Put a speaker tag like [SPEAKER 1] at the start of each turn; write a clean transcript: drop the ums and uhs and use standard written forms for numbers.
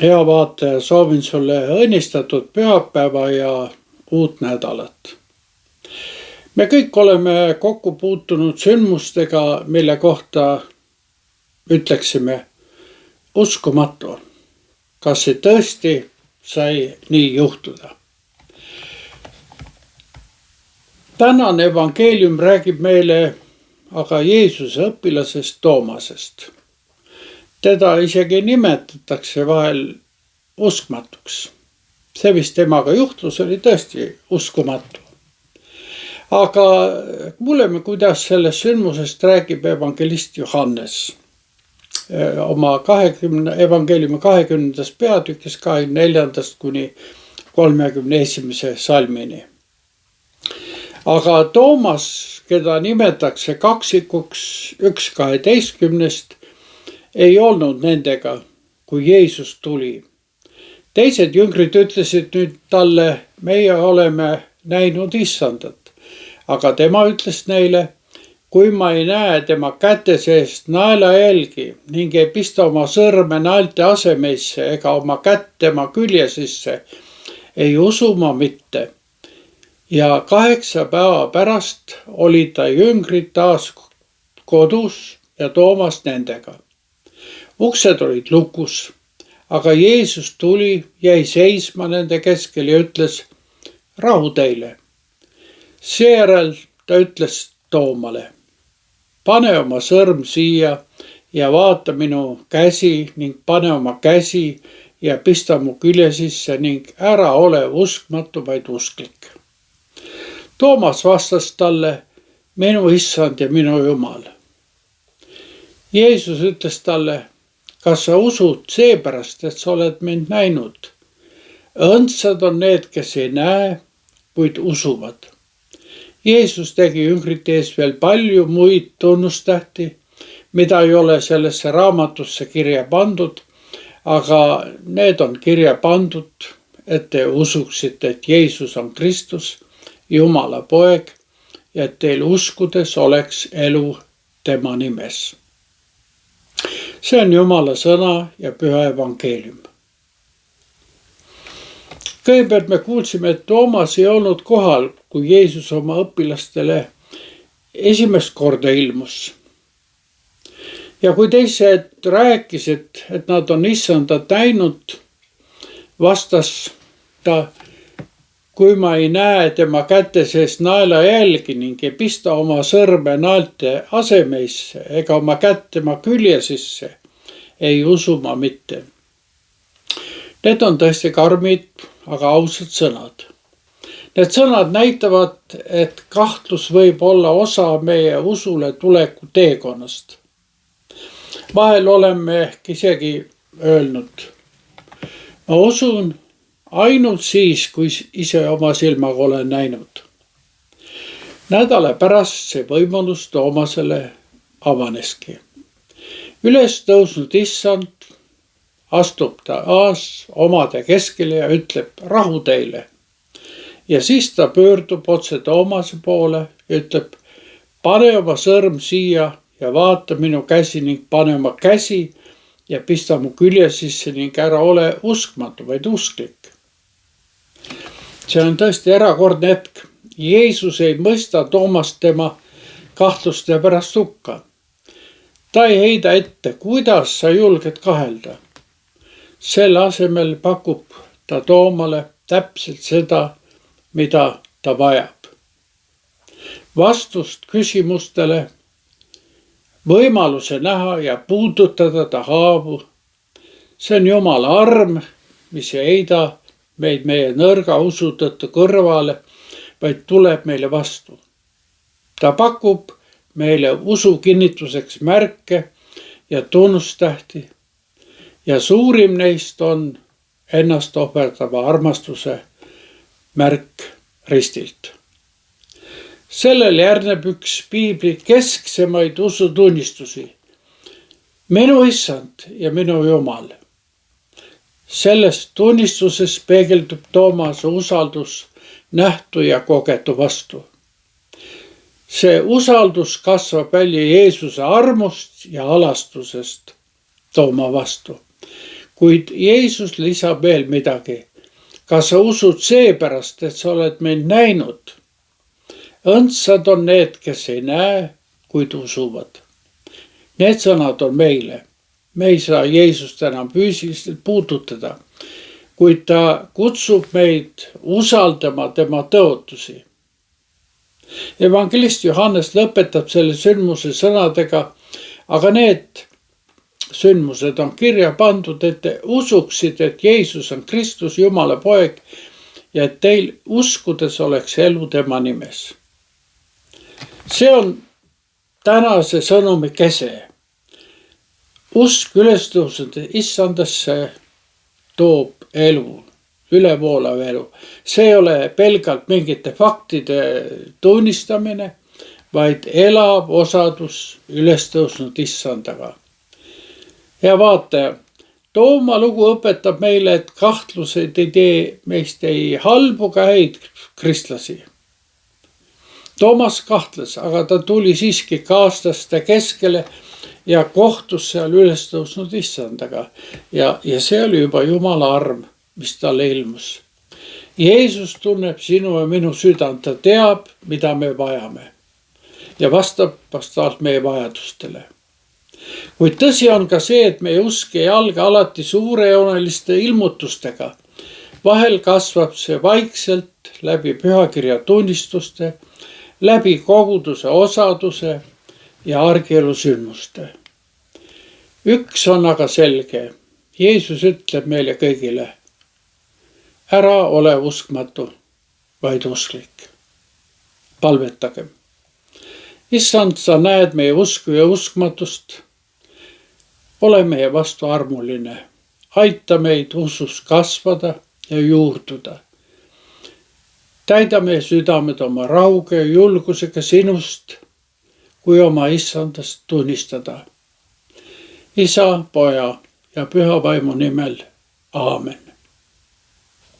[SPEAKER 1] Hea vaataja, soovin sulle õnnistatud pühapäeva ja uut nädalat. Me kõik oleme kokku puutunud sündmustega, mille kohta ütleksime uskumatu. Kas see tõesti sai nii juhtuda? Tänane evangeelium räägib meile aga Jeesuse õpilasest Toomasest. Teda isegi nimetatakse vahel uskmatuks. See, mis temaga juhtus, oli tõesti uskumatu. Aga kuuleme, kuidas sellest sündmusest räägib evangelist Johannes oma evangeeliumi 20. peatükis 24. kuni 31. salmini. Aga Toomas, keda nimetatakse kaksikuks, 1:12, ei olnud nendega, kui Jeesus tuli. Teised jüngrid ütlesid nüüd talle, meie oleme näinud issandat. Aga tema ütles neile, kui ma ei näe tema käte seest naelajälgi ning ei pista oma sõrme naelte asemeisse ega oma kätt tema külje sisse, ei usu ma mitte. Ja 8 päeva pärast olid ta jüngrid taas kodus ja Toomas nendega. Uksed olid lukus, aga Jeesus tuli, jäi seisma nende keskel ja ütles, rahu teile. Seejärel ta ütles Toomale, pane oma sõrm siia ja vaata minu käsi ning pane oma käsi ja pista mu külje sisse ning ära ole uskmatu, vaid usklik. Toomas vastas talle, minu issand ja minu Jumal. Jeesus ütles talle, kas sa usud seepärast, et sa oled mind näinud? Õndsad on need, kes ei näe, kuid usuvad. Jeesus tegi jüngrite ees veel palju muid tunnustähti, mida ei ole sellesse raamatusse kirja pandud, aga need on kirja pandud, et te usuksite, et Jeesus on Kristus, Jumala poeg ja et teil uskudes oleks elu tema nimes. See on Jumala sõna ja püha evangeelium. Kõigepealt me kuulsime, et Toomas ei olnud kohal, kui Jeesus oma õpilastele esimest korda ilmus. Ja kui teised rääkisid, et nad on issandat näinud, vastas ta, kui ma ei näe tema käte sees naelajälgi ning ei pista oma sõrme naelte asemeisse ega oma kätt tema külje sisse, ei usu ma mitte. Need on tõesti karmid, aga ausad sõnad. Need sõnad näitavad, et kahtlus võib olla osa meie usule tuleku teekonnast. Vahel oleme ehk isegi öelnud, ma usun ainult siis, kui ise oma silmaga olen näinud. Nädala pärast see võimalus Toomasele avaneski. Üles tõusnud issand astub ta omade keskele ja ütleb rahu teile. Ja siis ta pöördub otse Toomase poole ja ütleb, pane oma sõrm siia ja vaata minu käsi ning pane oma käsi ja pista mu külje sisse ning ära ole uskmatu, vaid usklik. See on tõesti erakordne hetk. Jeesus ei mõista Toomast tema kahtluste pärast hukka. Ta ei heida ette, kuidas sa julged kahelda. Selle asemel pakub ta Toomale täpselt seda, mida ta vajab. Vastust küsimustele, võimaluse näha ja puudutada ta haavu. See on Jumala arm, mis ei heida meid meie nõrga usu tõttu kõrvale, vaid tuleb meile vastu. Ta pakub meile usu kinnituseks märke ja tunnustähti ja suurim neist on ennast ohverdava armastuse märk ristilt. Sellel järgneb üks piibli kesksemaid usutunnistusi. Minu issand ja minu Jumal. Selles tunnistuses peegeldub Toomase usaldus nähtu ja kogetu vastu. See usaldus kasvab välja Jeesuse armust ja alastusest Tooma vastu. Kuid Jeesus lisab veel midagi. Kas sa usud seepärast, et sa oled meid näinud? Õndsad on need, kes ei näe, kuid usuvad. Need sõnad on meile. Me ei saa Jeesust enam füüsiliselt puudutada, kuid ta kutsub meid usaldama tema tõotusi. Evangelist Johannes lõpetab selle sündmuse sõnadega, aga need sündmused on kirja pandud, et te usuksid, et Jeesus on Kristus, Jumala poeg ja et teil uskudes oleks elu tema nimes. See on tänase sõnumi kese. Usk ülestõusnud issandasse toob elu, ülevoolav elu. See ei ole pelgalt mingite faktide tunnistamine, vaid elav osadus ülestõusnud issandaga. Ja vaataja, Tooma lugu õpetab meile, et kahtlused ei tee meist ei halbu ega häid kristlasi. Toomas kahtles, aga ta tuli siiski kaaslaste keskele ja kohtus seal ülestõusnud issandaga. Ja see oli juba Jumala arm, mis talle ilmus. Jeesus tunneb sinu ja minu südant, ta teab, mida me vajame ja vastab vastavalt meie vajadustele. Kuid tõsi on ka see, et meie usk ei alga alati suurejooneliste ilmutustega. Vahel kasvab see vaikselt läbi pühakirja tunnistuste, läbi koguduse osaduse ja argielu sündmuste. Üks on aga selge. Jeesus ütleb meile kõigile, ära ole uskmatu, vaid usklik. Palvetagem. Issand, sa näed meie usku ja uskmatust. Ole meie vastu armuline. Aita meid usus kasvada ja juurduda. Täida meie südamed oma rauge ja julgusega sinust, kui oma issandast tunnistada. Isa, poja ja püha vaimu nimel. Aamen.